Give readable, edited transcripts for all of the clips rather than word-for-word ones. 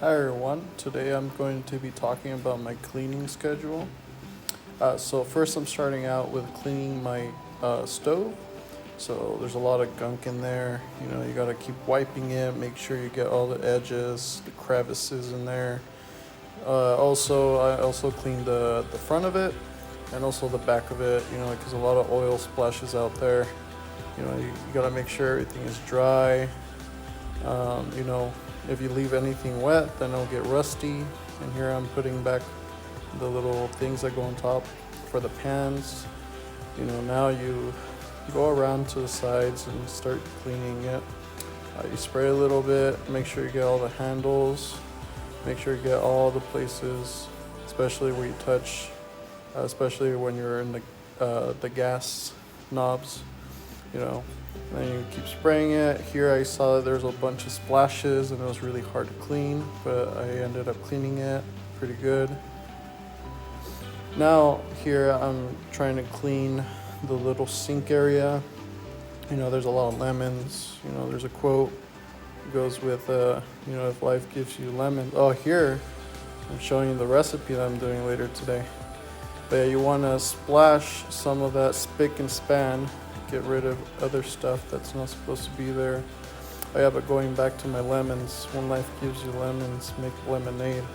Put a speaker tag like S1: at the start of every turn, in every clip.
S1: Hi everyone, today I'm going to be talking about my cleaning schedule. So first I'm starting out with cleaning my stove. So there's a lot of gunk in there, you gotta keep wiping it, make sure you get all the edges, the crevices in there. I also clean the front of it and also the back of it, because a lot of oil splashes out there. You gotta make sure everything is dry. You know, if you leave anything wet, then it'll get rusty. And here I'm putting back the little things that go on top for the pans. Now you go around to the sides and start cleaning it. You spray a little bit, make sure you get all the handles, make sure you get all the places, especially where you touch, especially when you're in the gas knobs, And then you keep spraying it. Here I saw that there's a bunch of splashes and it was really hard to clean, but I ended up cleaning it pretty good. Now here I'm trying to clean the little sink area. There's a lot of lemons. There's a quote that goes with, if life gives you lemons. Oh, here I'm showing you the recipe that I'm doing later today. But yeah, you want to splash some of that spick and span. Get rid of other stuff that's not supposed to be there. Oh yeah, but going back to my lemons, when life gives you lemons, make lemonade.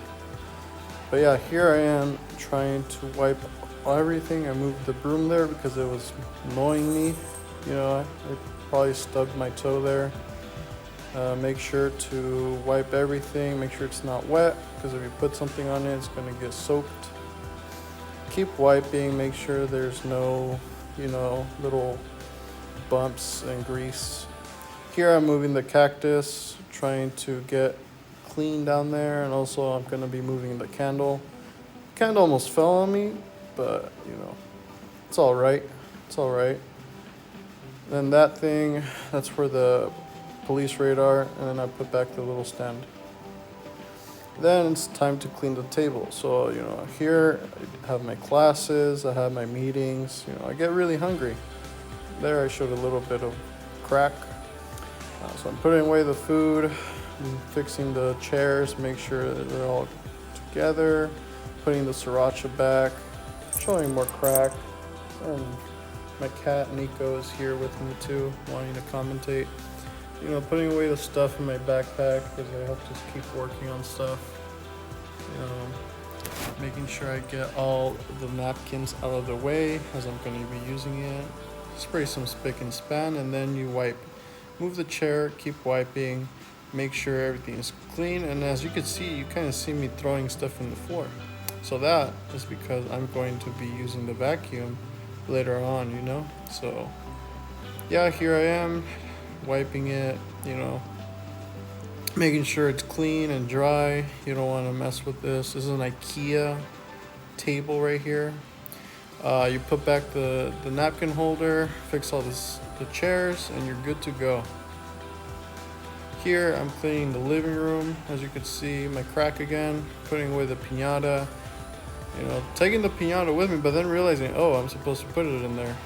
S1: But yeah, here I am trying to wipe everything. I moved the broom there because it was annoying me. I probably stubbed my toe there. Make sure to wipe everything, make sure it's not wet, because if you put something on it, it's gonna get soaked. Keep wiping, make sure there's no, little bumps and grease. Here I'm moving the cactus, trying to get clean down there, and also I'm gonna be moving the candle. Candle almost fell on me, but it's all right. It's all right. Then that thing, that's for the police radar, and then I put back the little stand. Then it's time to clean the table. So, here I have my classes, I have my meetings, I get really hungry. There I showed a little bit of crack. So I'm putting away the food, I'm fixing the chairs, make sure that they're all together, putting the sriracha back, showing more crack. And my cat Nico is here with me too, wanting to commentate. Putting away the stuff in my backpack because I have to keep working on stuff. Making sure I get all the napkins out of the way as I'm going to be using it. Spray some spick and span, and then you wipe. Move the chair, keep wiping, make sure everything is clean. And as you can see, you kind of see me throwing stuff in the floor. So that is because I'm going to be using the vacuum later on, So yeah, here I am wiping it, making sure it's clean and dry. You don't want to mess with this. This is an IKEA table right here. You put back the napkin holder, fix all the chairs, and you're good to go. Here I'm cleaning the living room. As you can see, my crack again, putting away the piñata. Taking the piñata with me, but then realizing, oh, I'm supposed to put it in there.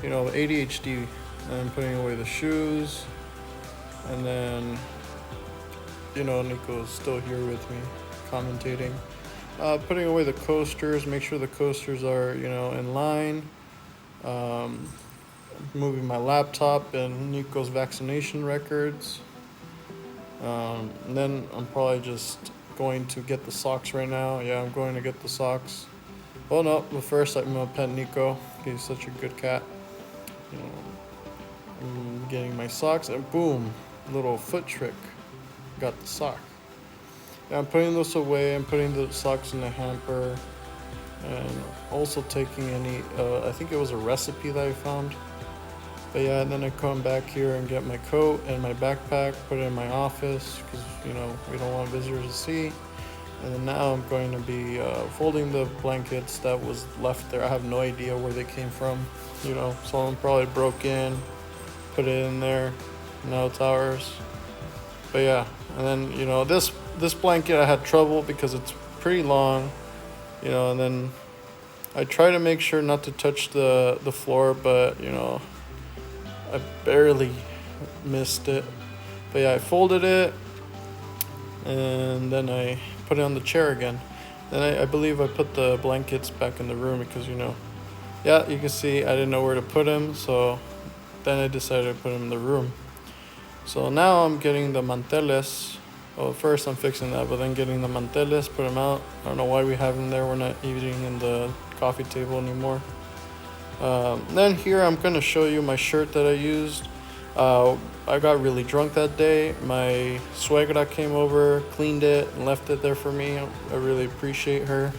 S1: ADHD. And putting away the shoes. And then, Nico's still here with me, commentating. Putting away the coasters, make sure the coasters are, in line. Moving my laptop and Nico's vaccination records. And then I'm probably just going to get the socks right now. Yeah, I'm going to get the socks. Oh no, but first I'm gonna pet Nico. He's such a good cat. I'm getting my socks, and boom, little foot trick. Got the sock. Yeah, I'm putting this away. I'm putting the socks in the hamper, and also taking any. I think it was a recipe that I found. But yeah, and then I come back here and get my coat and my backpack, put it in my office because we don't want visitors to see. And then now I'm going to be folding the blankets that was left there. I have no idea where they came from. Someone probably broke in, put it in there. Now it's ours. But yeah, and then this blanket I had trouble because it's pretty long. And then I try to make sure not to touch the floor, but I barely missed it. But yeah, I folded it, and then I put it on the chair again. Then I believe I put the blankets back in the room because, yeah, you can see I didn't know where to put him, so then I decided to put him in the room. So now I'm getting the manteles. Well, first I'm fixing that, but then getting the manteles, put them out. I don't know why we have them there. We're not eating in the coffee table anymore. Then here I'm going to show you my shirt that I used. I got really drunk that day. My suegra came over, cleaned it, and left it there for me. I really appreciate her.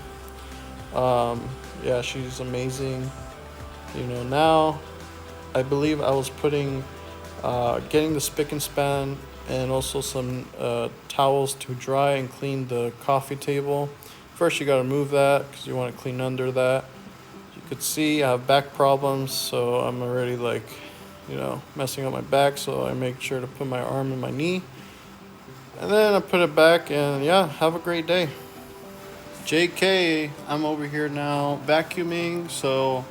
S1: Yeah, she's amazing. Now I believe I was getting the spick and span and also some towels to dry and clean the coffee table. First you got to move that because you want to clean under that. You could see I have back problems, so I'm already messing up my back, so I make sure to put my arm in my knee. And then I put it back, and yeah, have a great day. JK, I'm over here now vacuuming, so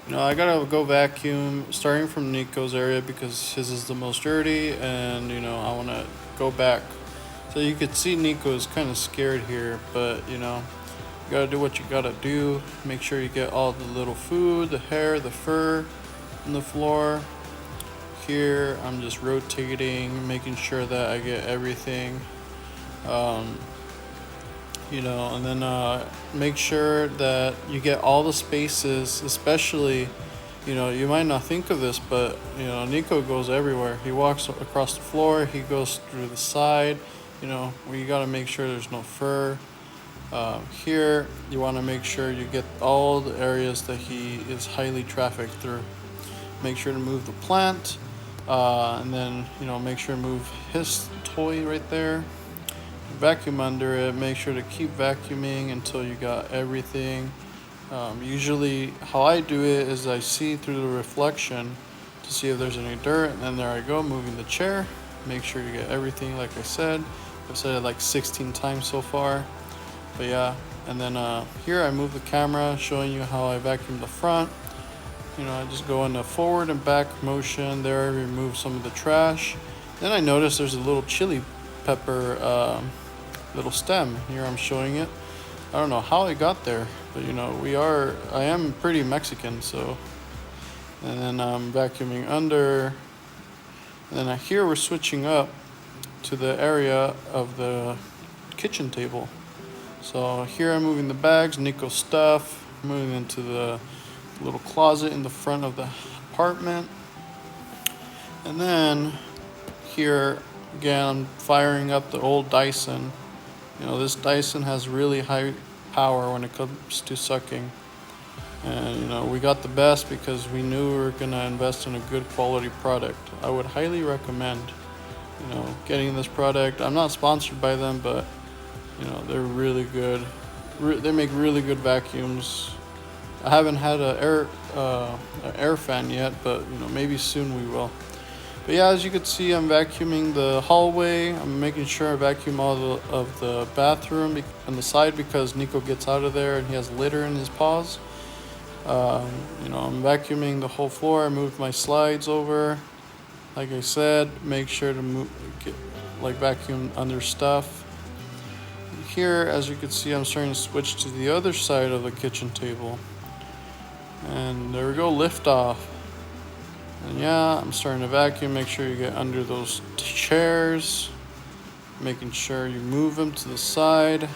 S1: I gotta go vacuum starting from Nico's area because his is the most dirty, and I want to go back. So you could see Nico is kind of scared here, but you gotta do what you gotta do. Make sure you get all the little food, the hair, the fur on the floor. Here I'm just rotating, making sure that I get everything. And then make sure that you get all the spaces, especially, you might not think of this, but, Nico goes everywhere. He walks across the floor, he goes through the side, where you got to make sure there's no fur. Here, you want to make sure you get all the areas that he is highly trafficked through. Make sure to move the plant, and then, make sure to move his toy right there. Vacuum under it. Make sure to keep vacuuming until you got everything. Usually how I do it is I see through the reflection to see if there's any dirt, and then there I go, moving the chair. Make sure you get everything like I said. I've said it like 16 times so far, but yeah. And then here I move the camera, showing you how I vacuum the front. I just go in a forward and back motion. There I remove some of the trash. Then I notice there's a little chili pepper little stem. Here I'm showing it. I don't know how it got there, but I am pretty Mexican, so. And then I'm vacuuming under. And then here we're switching up to the area of the kitchen table. So here I'm moving the bags, Nico's stuff, moving into the little closet in the front of the apartment. And then here again, I'm firing up the old Dyson. This Dyson has really high power when it comes to sucking. And, we got the best because we knew we were going to invest in a good quality product. I would highly recommend, getting this product. I'm not sponsored by them, but, they're really good. They make really good vacuums. I haven't had an air fan yet, but, maybe soon we will. But yeah, as you can see, I'm vacuuming the hallway. I'm making sure I vacuum all of the bathroom on the side because Nico gets out of there and he has litter in his paws. I'm vacuuming the whole floor. I moved my slides over. Like I said, make sure to vacuum under stuff. Here, as you can see, I'm starting to switch to the other side of the kitchen table. And there we go, lift off. And yeah, I'm starting to vacuum. Make sure you get under those chairs. Making sure you move them to the side.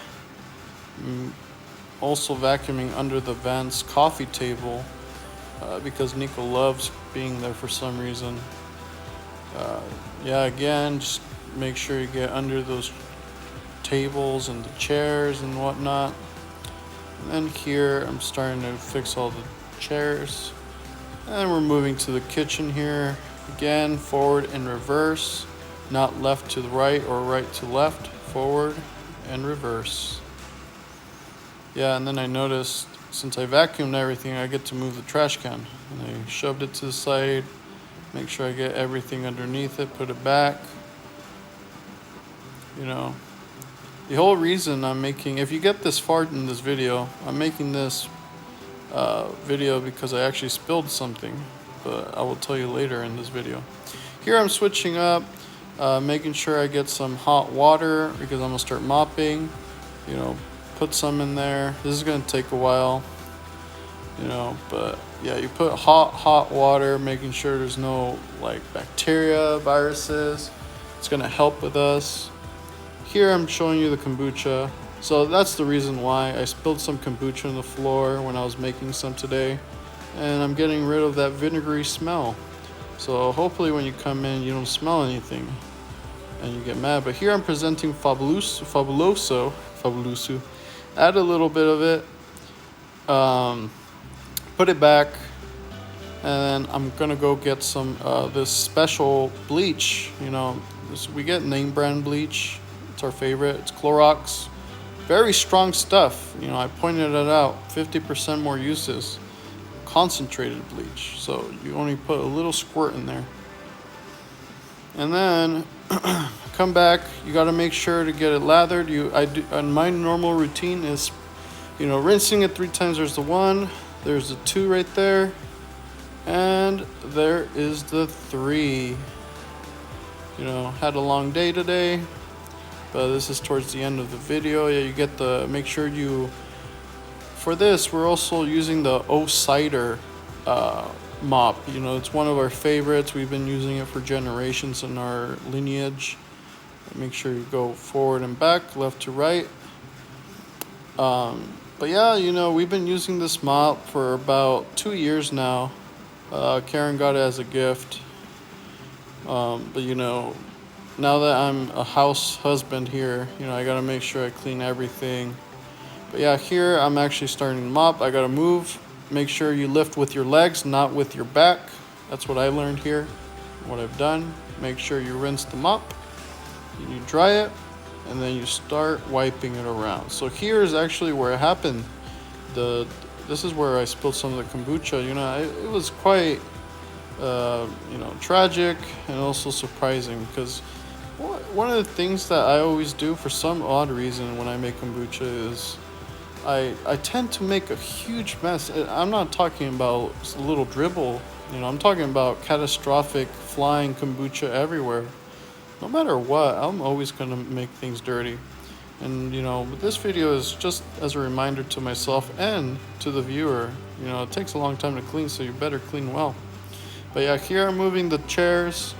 S1: Also vacuuming under the Vance coffee table because Nico loves being there for some reason. Again, just make sure you get under those tables and the chairs and whatnot. And then here, I'm starting to fix all the chairs. And we're moving to the kitchen here. Again, forward and reverse. Not left to the right or right to left. Forward and reverse. Yeah, and then I noticed since I vacuumed everything, I get to move the trash can. And I shoved it to the side. Make sure I get everything underneath it. Put it back. The whole reason I'm making, if you get this far in this video, I'm making this video because I actually spilled something, but I will tell you later in this video. Here I'm switching up. Making sure I get some hot water because I'm gonna start mopping. You know, put some in there. This is gonna take a while. You know, but yeah, you put hot water, making sure there's no like bacteria, viruses. It's gonna help with us. Here I'm showing you the kombucha. So that's the reason why I spilled some kombucha on the floor when I was making some today. And I'm getting rid of that vinegary smell. So hopefully when you come in, you don't smell anything and you get mad. But here I'm presenting Fabuloso. Add a little bit of it. Put it back. And then I'm gonna go get some this special bleach. You know, we get name brand bleach. It's our favorite. It's Clorox. Very strong stuff. You know, I pointed it out. 50% more uses. Concentrated bleach. So you only put a little squirt in there. And then come back. You got to make sure to get it lathered. And my normal routine is, you know, rinsing it 3 times. There's the 1. There's the 2 right there. And there is the 3. You know, had a long day today. But this is towards the end of the video. Yeah, you get the, make sure you, for this, we're also using the O Cider mop. You know, it's one of our favorites. We've been using it for generations in our lineage. Make sure you go forward and back, left to right. But yeah, you know, we've been using this mop for about 2 years now. Karen got it as a gift. But you know, now that I'm a house husband here, you know, I gotta make sure I clean everything. But yeah, here I'm actually starting to mop. I gotta move. Make sure you lift with your legs, not with your back. That's what I learned here, what I've done. Make sure you rinse the mop, you dry it, and then you start wiping it around. So here is actually where it happened. This is where I spilled some of the kombucha. You know, it was quite, you know, tragic and also surprising because one of the things that I always do for some odd reason when I make kombucha is I tend to make a huge mess. I'm not talking about a little dribble, you know, I'm talking about catastrophic flying kombucha everywhere. No matter what, I'm always gonna make things dirty. And you know, but this video is just as a reminder to myself and to the viewer. You know, it takes a long time to clean, so you better clean well. But yeah, here I'm moving the chairs,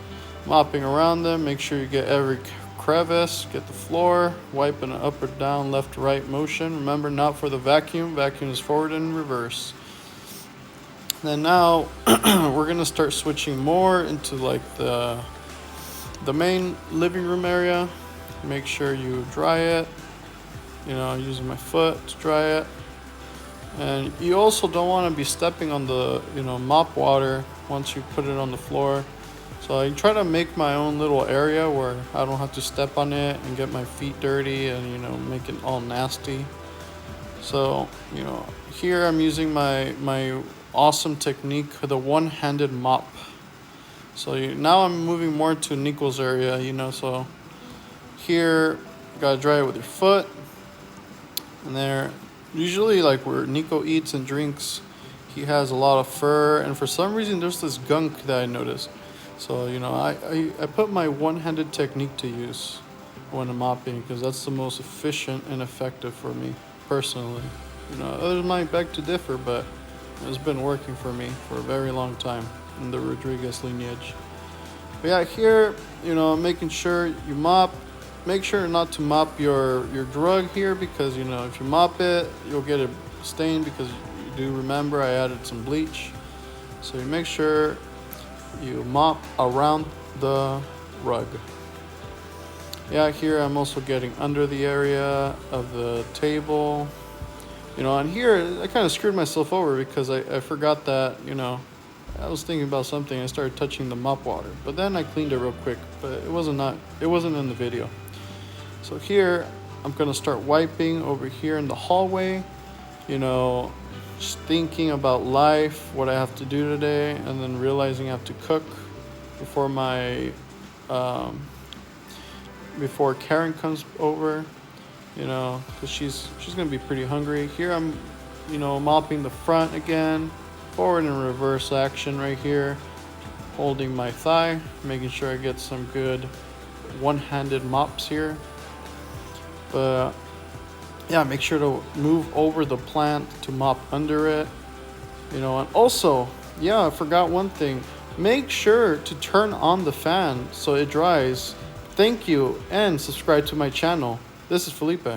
S1: mopping around them. Make sure you get every crevice, get the floor, wiping it up or down, left to right motion. Remember, not for the vacuum. Vacuum is forward and reverse. Then now we're gonna start switching more into like the main living room area. Make sure you dry it. You know, using my foot to dry it. And you also don't want to be stepping on the, you know, mop water once you put it on the floor. So I try to make my own little area where I don't have to step on it and get my feet dirty and, you know, make it all nasty. So, you know, here I'm using my awesome technique, the one-handed mop. So now I'm moving more to Nico's area, you know, so here you gotta dry it with your foot. And there, usually like where Nico eats and drinks, he has a lot of fur, and for some reason there's this gunk that I noticed. So, you know, I put my one-handed technique to use when I'm mopping because that's the most efficient and effective for me personally. You know, others might beg to differ, but it's been working for me for a very long time in the Rodriguez lineage. But yeah, here, you know, making sure you mop. Make sure not to mop your drug here because, you know, if you mop it, you'll get a stain because you do remember I added some bleach. So you make sure you mop around the rug. Yeah, here I'm also getting under the area of the table. You know, and here I kind of screwed myself over because I forgot that, you know, I was thinking about something. I started touching the mop water, but then I cleaned it real quick, but it wasn't in the video. So here I'm gonna start wiping over here in the hallway, you know, just thinking about life, what I have to do today, and then realizing I have to cook before before Karen comes over, you know, because she's gonna be pretty hungry. Here I'm, you know, mopping the front again, forward and reverse action right here, holding my thigh, making sure I get some good one-handed mops here. But yeah, make sure to move over the plant to mop under it. You know, and also, yeah, I forgot one thing. Make sure to turn on the fan so it dries. Thank you, and subscribe to my channel. This is Felipe.